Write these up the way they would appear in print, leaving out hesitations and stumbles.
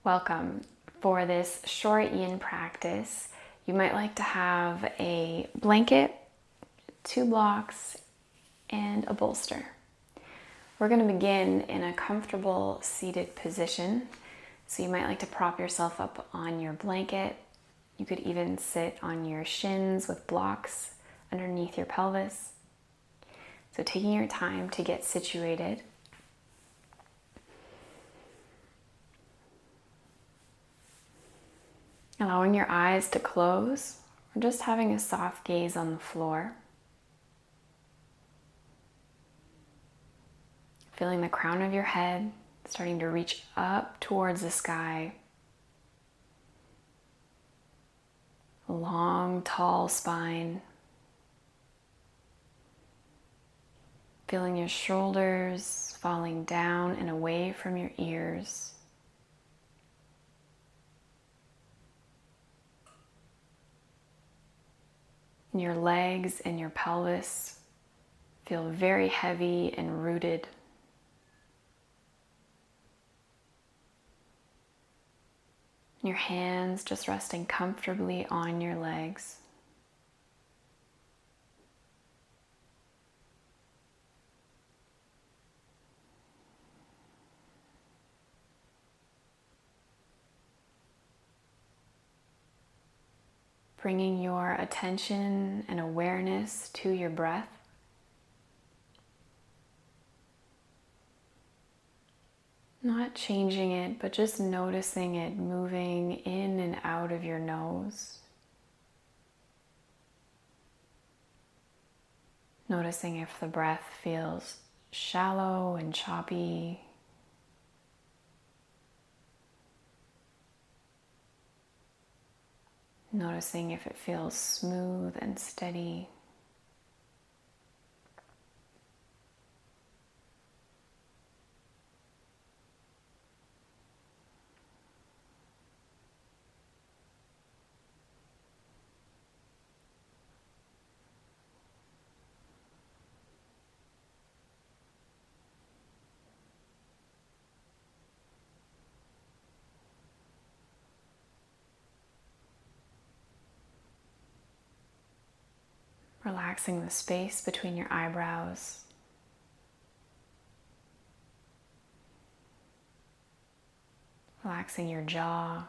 Welcome. For this short yin practice, you might like to have a blanket, 2 blocks, and a bolster. We're going to begin in a comfortable seated position. So you might like to prop yourself up on your blanket. You could even sit on your shins with blocks underneath your pelvis. So taking your time to get situated. Allowing your eyes to close or just having a soft gaze on the floor. Feeling the crown of your head starting to reach up towards the sky. A long, tall spine. Feeling your shoulders falling down and away from your ears. Your legs and your pelvis feel very heavy and rooted. Your hands just resting comfortably on your legs. Bringing your attention and awareness to your breath. Not changing it, but just noticing it moving in and out of your nose. Noticing if the breath feels shallow and choppy. Noticing if it feels smooth and steady. Relaxing the space between your eyebrows. Relaxing your jaw.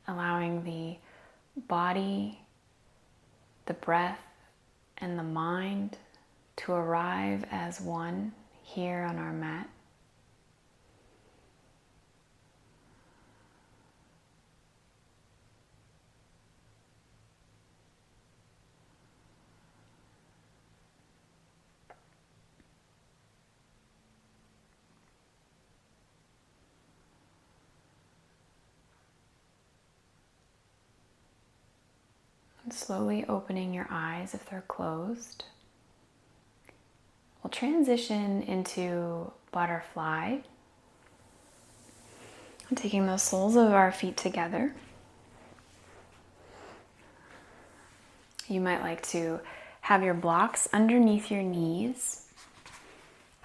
Allowing the body, the breath, and the mind to arrive as one here on our mat. And slowly opening your eyes if they're closed. We'll transition into butterfly. And taking the soles of our feet together. You might like to have your blocks underneath your knees.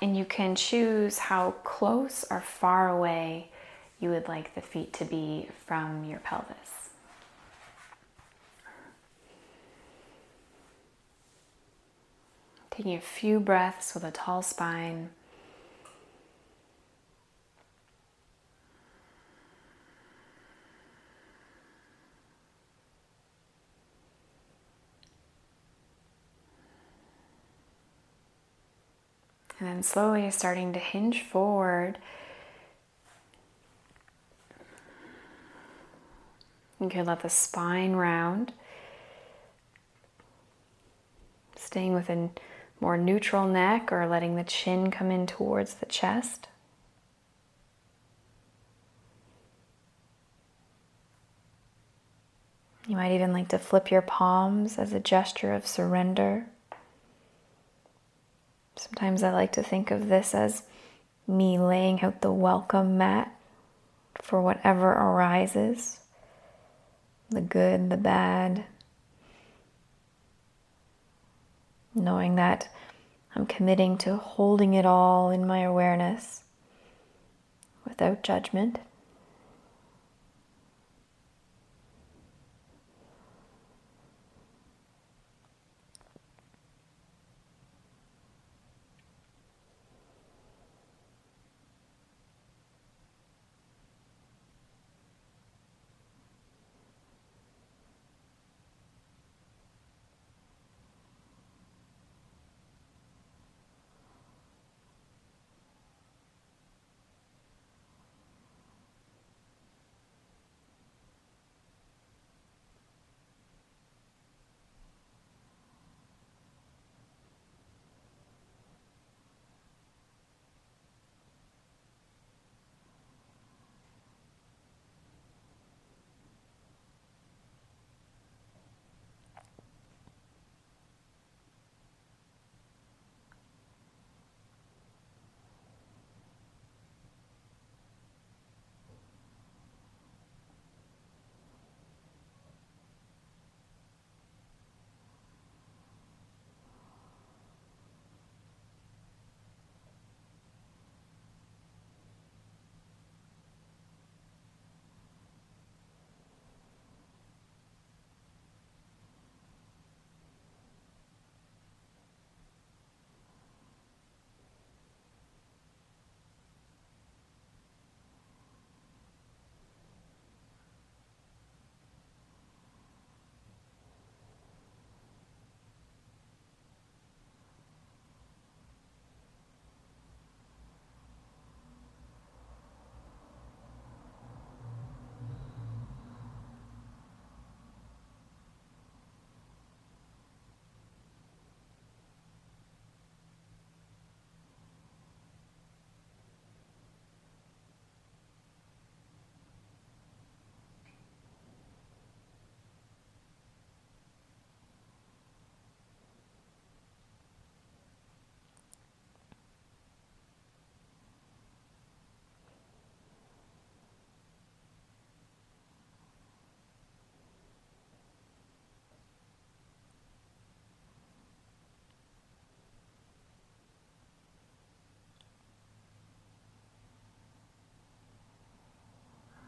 And you can choose how close or far away you would like the feet to be from your pelvis. Taking a few breaths with a tall spine. And then slowly starting to hinge forward. You could let the spine round. Staying with a more neutral neck or letting the chin come in towards the chest. You might even like to flip your palms as a gesture of surrender. Sometimes I like to think of this as me laying out the welcome mat for whatever arises, the good, the bad, knowing that I'm committing to holding it all in my awareness without judgment.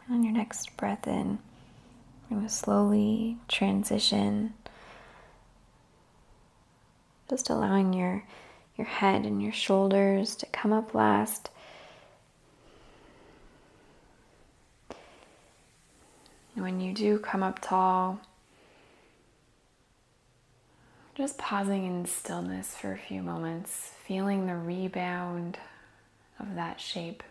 On your next breath in, you're going to slowly transition, just allowing your head and your shoulders to come up last. And when you do come up tall, just pausing in stillness for a few moments, feeling the rebound of that shape.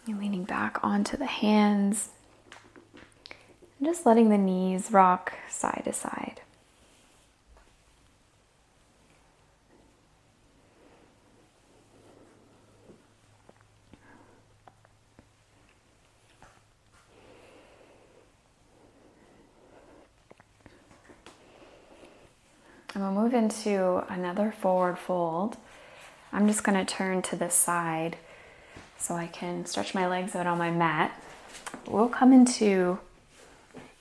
You're leaning back onto the hands and just letting the knees rock side to side. And we'll move into another forward fold. I'm just going to turn to the side so I can stretch my legs out on my mat. We'll come into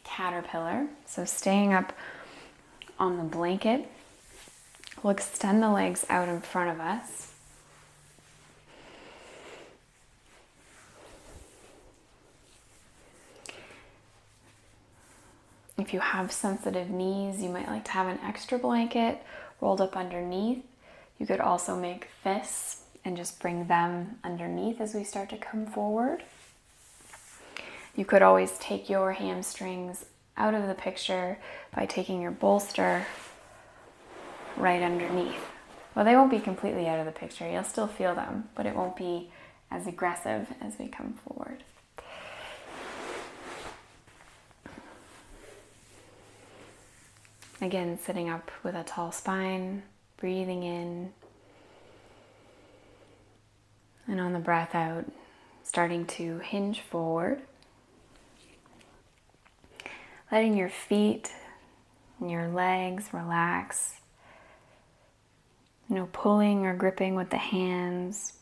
caterpillar. So staying up on the blanket, we'll extend the legs out in front of us. If you have sensitive knees, you might like to have an extra blanket rolled up underneath. You could also make fists and just bring them underneath as we start to come forward. You could always take your hamstrings out of the picture by taking your bolster right underneath. Well, they won't be completely out of the picture. You'll still feel them, but it won't be as aggressive as we come forward. Again, sitting up with a tall spine, breathing in, and on the breath out, starting to hinge forward. Letting your feet and your legs relax. No pulling or gripping with the hands.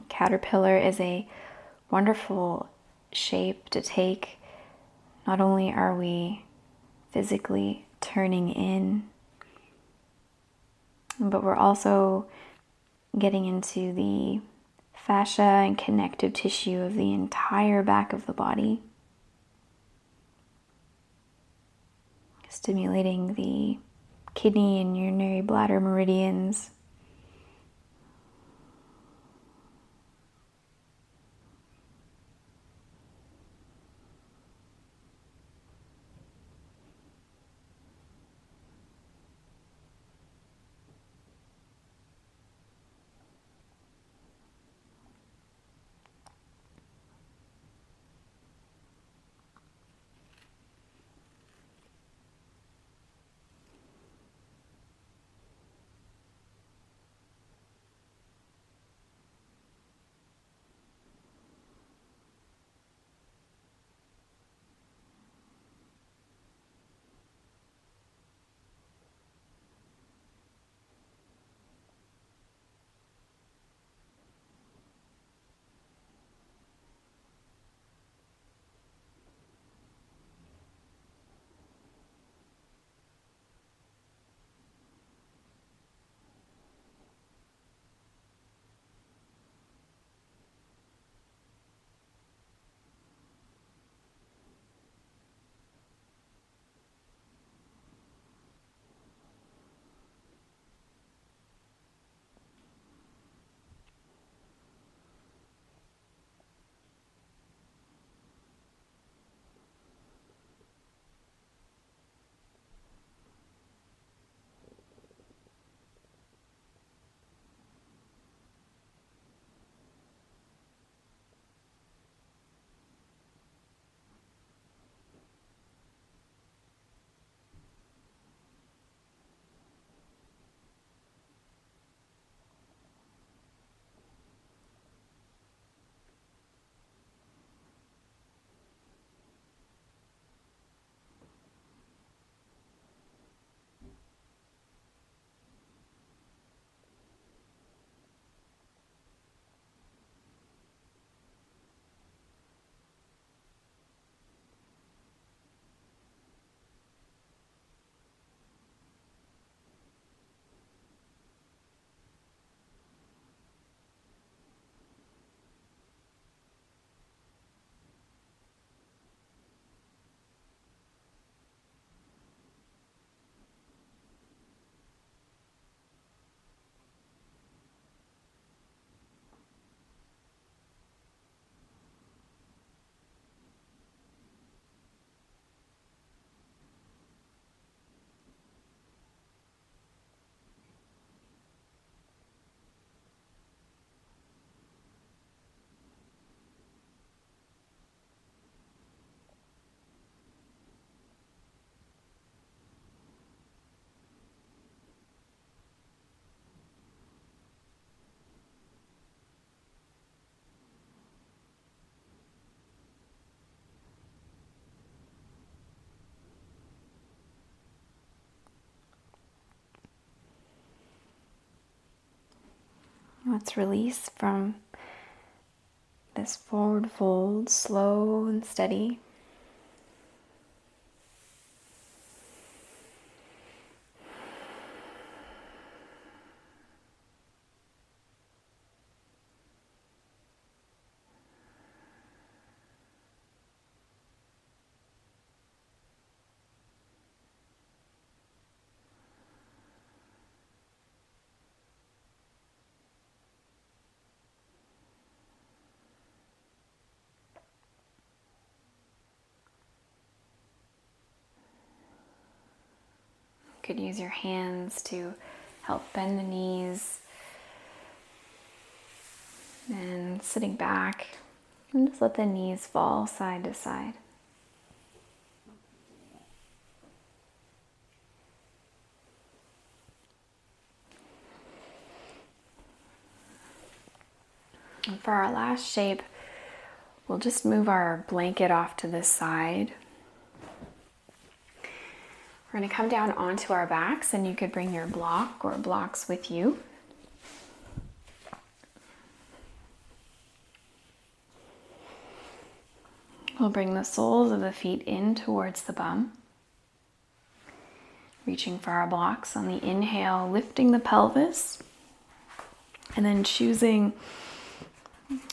Caterpillar is a wonderful shape to take. Not only are we physically turning in, but we're also getting into the fascia and connective tissue of the entire back of the body, stimulating the kidney and urinary bladder meridians. Let's release from this forward fold, slow and steady. You could use your hands to help bend the knees, And sitting back, and just let the knees fall side to side. And for our last shape, we'll just move our blanket off to the side. We're going to come down onto our backs, and you could bring your block or blocks with you. We'll bring the soles of the feet in towards the bum. Reaching for our blocks on the inhale, lifting the pelvis, and then choosing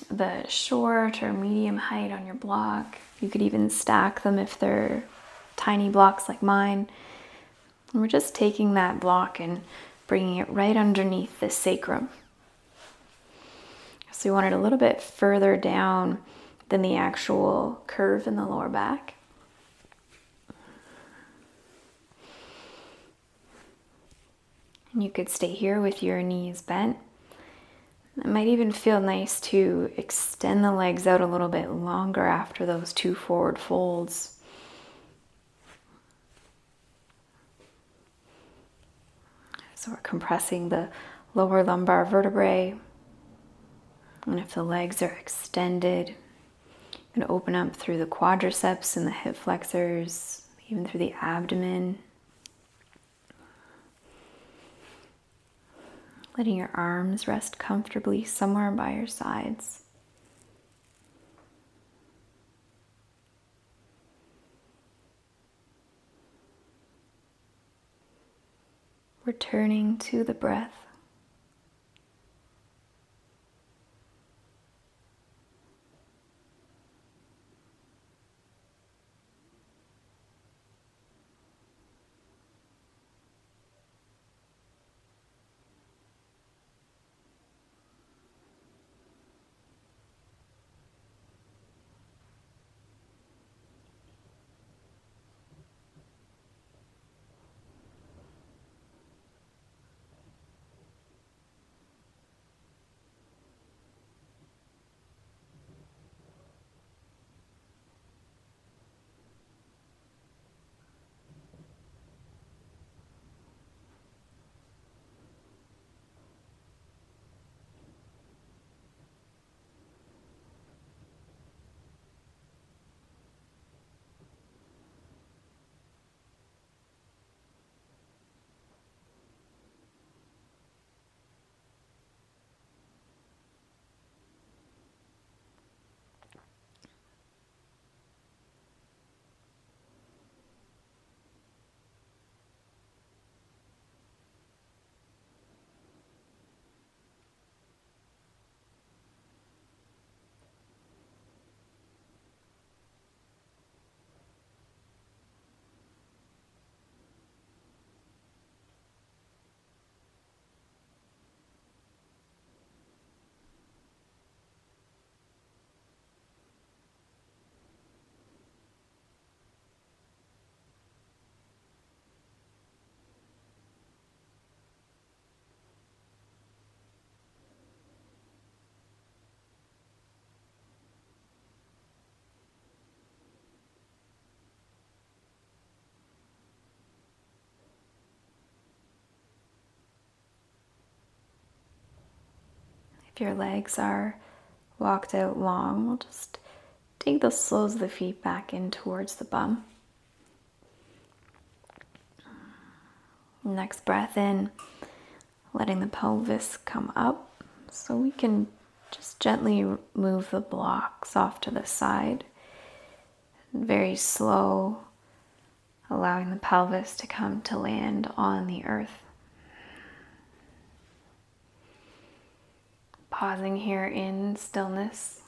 the short or medium height on your block. You could even stack them if they're tiny blocks like mine. And we're just taking that block and bringing it right underneath the sacrum. So we want it a little bit further down than the actual curve in the lower back. And you could stay here with your knees bent. It might even feel nice to extend the legs out a little bit longer after those 2 forward folds. So we're compressing the lower lumbar vertebrae. And if the legs are extended, you can open up through the quadriceps and the hip flexors, even through the abdomen. Letting your arms rest comfortably somewhere by your sides. Returning to the breath. If your legs are walked out long, we'll just take the soles of the feet back in towards the bum. Next breath in, letting the pelvis come up, so we can just gently move the blocks off to the side. Very slow, allowing the pelvis to come to land on the earth. Pausing here in stillness.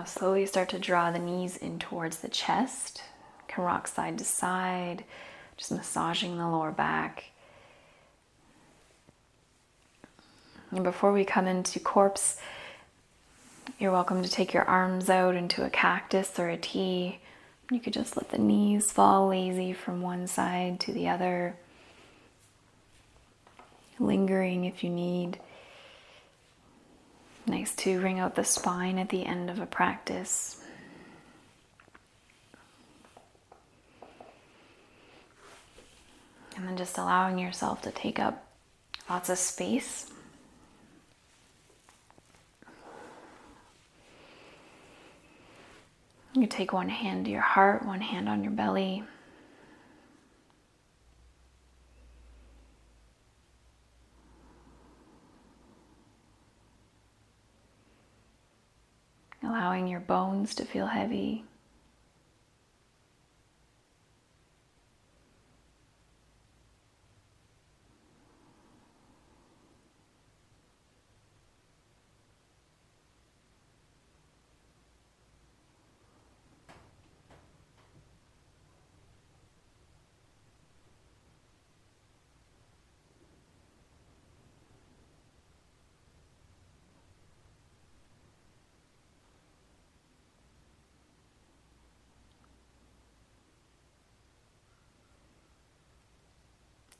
Slowly start to draw the knees in towards the chest. You can rock side to side, just massaging the lower back. And before we come into corpse, you're welcome to take your arms out into a cactus or a T. You could just let the knees fall lazy from one side to the other, lingering if you need. Nice to wring out the spine at the end of a practice. And then just allowing yourself to take up lots of space. You take one hand to your heart, one hand on your belly. Allowing your bones to feel heavy.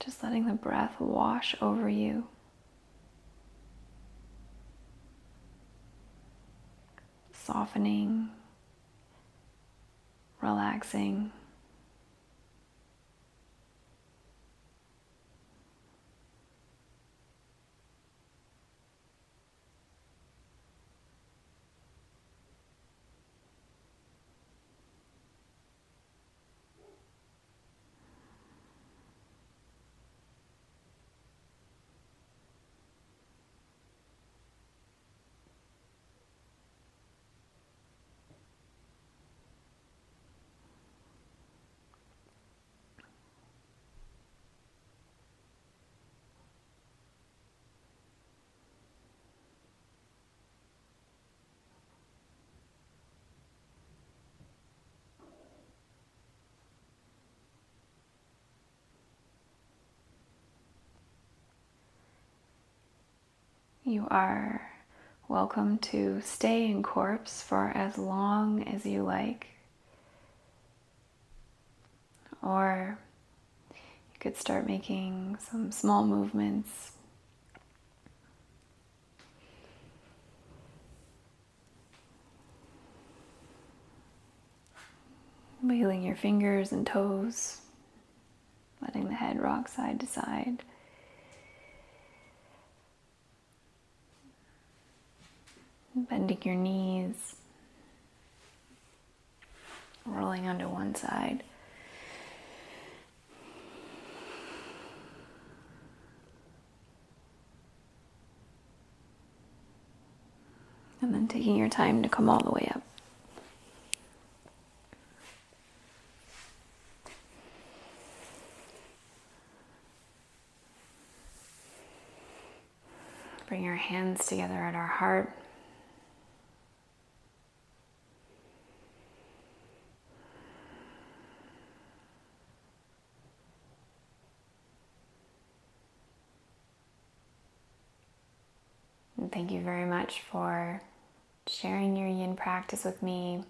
Just letting the breath wash over you. Softening, relaxing. You are welcome to stay in corpse for as long as you like. Or you could start making some small movements. Wiggling your fingers and toes, letting the head rock side to side. Bending your knees, rolling onto one side. And then taking your time to come all the way up. Bring your hands together at our heart. And thank you very much for sharing your yin practice with me.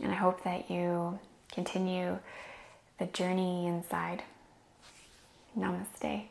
And I hope that you continue the journey inside. Namaste.